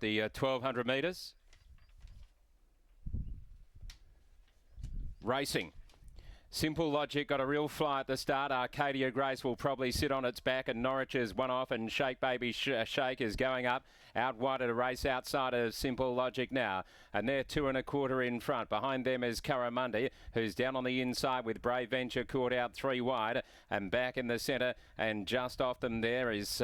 the 1200 metres. Racing. Simple Logic got a real fly at the start. Arcadia Grace will probably sit on its back, and Norwich is one off, and Shake Baby Shake is going up. Out wide at a race outside of Simple Logic now, and they're 2 1/4 in front. Behind them is Curramundi, who's down on the inside with Brave Venture caught out 3 wide, and back in the centre, and just off them there is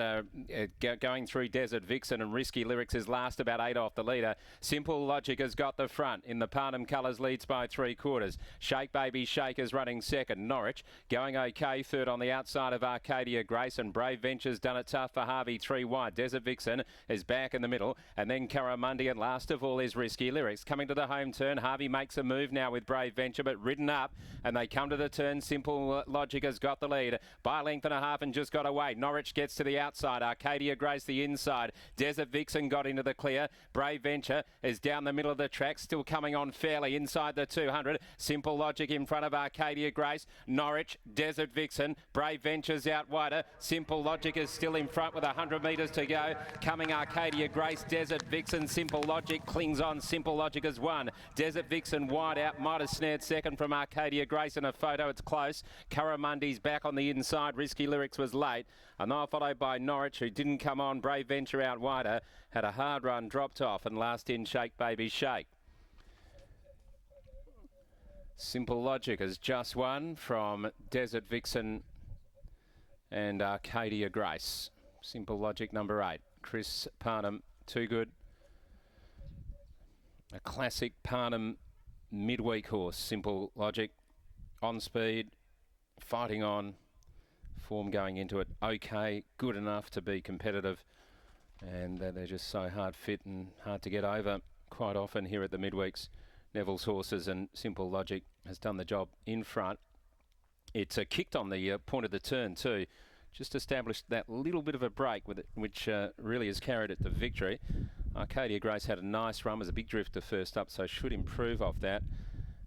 going through Desert Vixen, and Risky Lyrics is last, about 8 off the leader. Simple Logic has got the front in the Parnham colours, leads by 3/4. Shake Baby Shake is running second. Norwich going okay, third on the outside of Arcadia Grace, and Brave Venture's done it tough for Harvey, 3 wide. Desert Vixen is back in the middle, and then Curramundi, and last of all is Risky Lyrics. Coming to the home turn, Harvey makes a move now with Brave Venture, but ridden up, and they come to the turn. Simple Logic has got the lead by a length and a half and just got away. Norwich gets to the outside, Arcadia Grace the inside. Desert Vixen got into the clear. Brave Venture is down the middle of the track, still coming on fairly inside the 200. Simple Logic in front of Arcadia Grace. Norwich, Desert Vixen, Brave Venture's out wider. Simple Logic is still in front with 100 metres to go. Coming Arcadia Grace, Desert Vixen, Simple Logic clings on. Simple Logic has won. Desert Vixen wide out, might have snared second from Arcadia Grace in a photo. It's close. Curramundi's back on the inside. Risky Lyrics was late, and now followed by Norwich, who didn't come on. Brave Venture out wider, had a hard run, dropped off, and last in Shake Baby Shake. Simple Logic has just won from Desert Vixen and Arcadia Grace. Simple Logic number 8. Chris Parnham, too good. A classic Parnham midweek horse, Simple Logic. On speed, fighting on, form going into it okay, good enough to be competitive. And they're just so hard fit and hard to get over quite often here at the midweeks. Neville's horses, and Simple Logic has done the job in front. It's kicked on the point of the turn too. Just established that little bit of a break with it, which really has carried it to victory. Arcadia Grace had a nice run, was a big drifter first up, so should improve off that,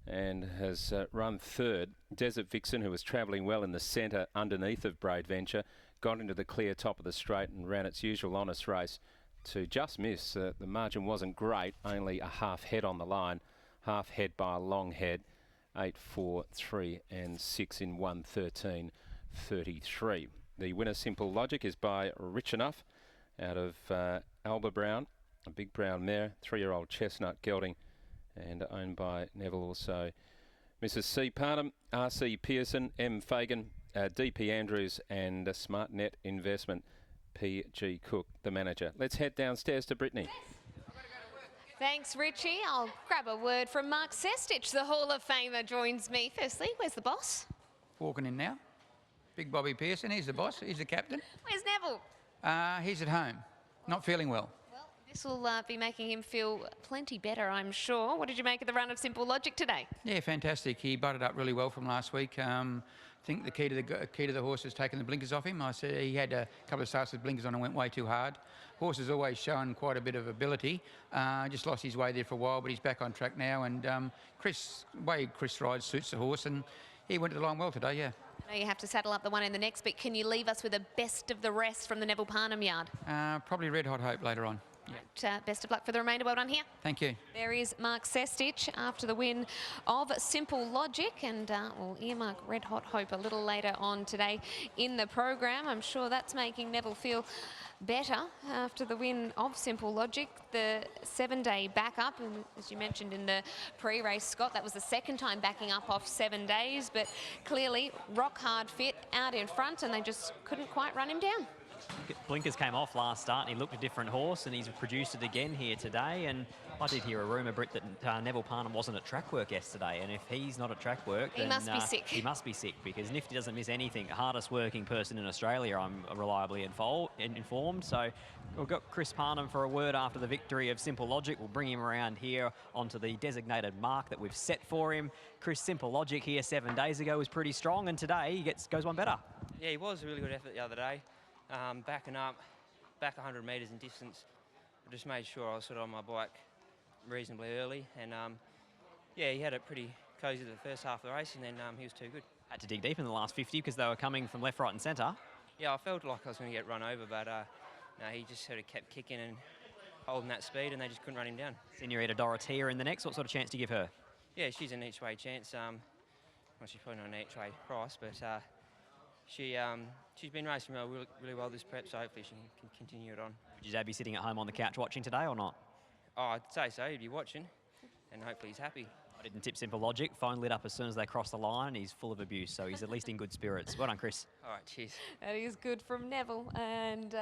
and has run third. Desert Vixen, who was travelling well in the centre underneath of Brave Venture, got into the clear top of the straight and ran its usual honest race to just miss. The margin wasn't great, only a half head on the line. Half head by a long head, 8, 4, 3 and 6 in 1:13.33. The winner, Simple Logic, is by Rich Enough out of Alba Brown, a big brown mare, 3-year-old chestnut gelding, and owned by Neville also. Mrs. C. Parnham, R.C. Pearson, M. Fagan, D.P. Andrews, and SmartNet Investment, P.G. Cook, the manager. Let's head downstairs to Brittany. Thanks, Richie. I'll grab a word from Mark Sestich, the Hall of Famer, joins me. Firstly, where's the boss? Walking in now. Big Bobby Pearson, he's the boss, he's the captain. Where's Neville? He's at home, not feeling well. Well, this will be making him feel plenty better, I'm sure. What did you make of the run of Simple Logic today? Yeah, fantastic. He butted up really well from last week. I think the key to the horse is taking the blinkers off him. I said he had a couple of starts with blinkers on and went way too hard. Horse has always shown quite a bit of ability. Just lost his way there for a while, but he's back on track now. And the way Chris rides suits the horse, and he went to the line well today, yeah. I know you have to saddle up the one in the next, but can you leave us with a best of the rest from the Neville Parnham yard? Probably Red Hot Hope later on. Right, best of luck for the remainder. Well done here. Thank you. There is Mark Sestich after the win of Simple Logic, and we'll earmark Red Hot Hope a little later on today in the program. I'm sure that's making Neville feel better after the win of Simple Logic, the 7-day backup. And as you mentioned in the pre-race, Scott, that was the second time backing up off 7 days, but clearly rock hard fit out in front, and they just couldn't quite run him down. Blinkers came off last start and he looked a different horse, and he's produced it again here today. And I did hear a rumour, Britt, that Neville Parnham wasn't at track work yesterday, and if he's not at track work, he must be sick. He must be sick, because Nifty doesn't miss anything. Hardest working person in Australia, I'm reliably informed. So we've got Chris Parnham for a word after the victory of Simple Logic. We'll bring him around here onto the designated mark that we've set for him. Chris, Simple Logic here 7 days ago was pretty strong, and today he goes one better. Yeah, he was a really good effort the other day. Backing up, back 100 metres in distance. I just made sure I was sort of on my bike reasonably early, and yeah, he had it pretty cosy the first half of the race, and then he was too good. Had to dig deep in the last 50 because they were coming from left, right and centre. Yeah, I felt like I was going to get run over, but no, he just sort of kept kicking, and holding that speed, and they just couldn't run him down. Senorita Dorotea in the next. What sort of chance do you give her? Yeah, she's an each-way chance. Well, she's probably not an each-way price, but she's been racing really well this prep, so hopefully she can continue it on. Would your dad be sitting at home on the couch watching today or not? Oh, I'd say so. He'd be watching, and hopefully he's happy. I didn't tip Simple Logic. Phone lit up as soon as they crossed the line, and he's full of abuse, so he's at least in good spirits. Well done, Chris. All right, cheers. That is good from Neville, and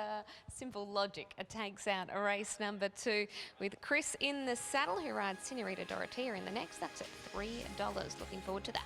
Simple Logic takes out race number 2 with Chris in the saddle, who rides Senorita Dorotea in the next. That's at $3. Looking forward to that.